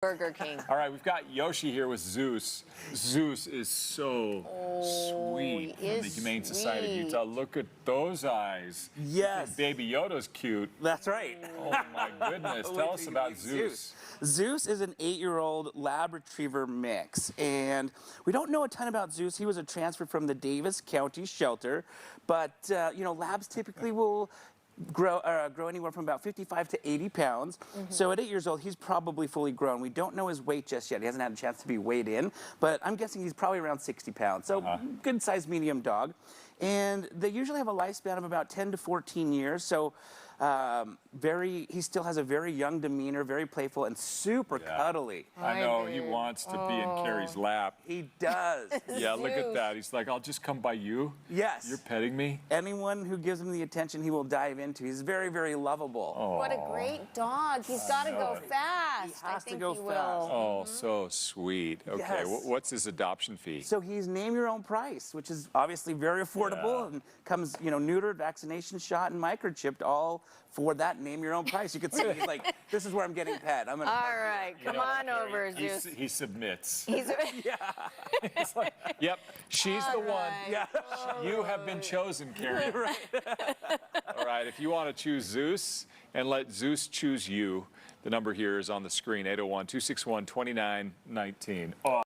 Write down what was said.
Burger King. All right, we've got Yoshi here with Zeus. Zeus is so sweet from the Humane Society of Utah. Look at those eyes. Yes. Baby Yoda's cute. That's right. Oh my goodness. Tell us about Zeus. Zeus is an 8-year-old lab retriever mix, and we don't know a ton about Zeus. He was a transfer from the Davis County shelter, but you know, labs typically will grow anywhere from about 55 to 80 pounds. So at 8 years old, he's probably fully grown. We don't know his weight just yet. He hasn't had a chance to be weighed in, but I'm guessing he's probably around 60 pounds. So good sized medium dog. And they usually have a lifespan of about 10 to 14 years. So he still has a very young demeanor, very playful and super cuddly. I know, he wants to be in Carrie's lap. He does. Yeah, look at that. He's like, I'll just come by you. Yes. You're petting me. Anyone who gives him the attention, he will dive into. He's very, very lovable. Oh. What a great dog. He's got to go fast. He has to go fast. Will. Oh, so sweet. Okay, Yes. what's his adoption fee? So he's name your own price, which is obviously very affordable and comes, you know, neutered, vaccination shot, and microchipped, all for that name your own price. You can see he's like, this is where I'm getting pet. I'm gonna. All right, come on over, Zeus. He submits. He's He's like, yep, she's the one. Yeah. You have been chosen, Carrie. All right, if you want to choose Zeus and let Zeus choose you, the number here is on the screen, 801-261-2919.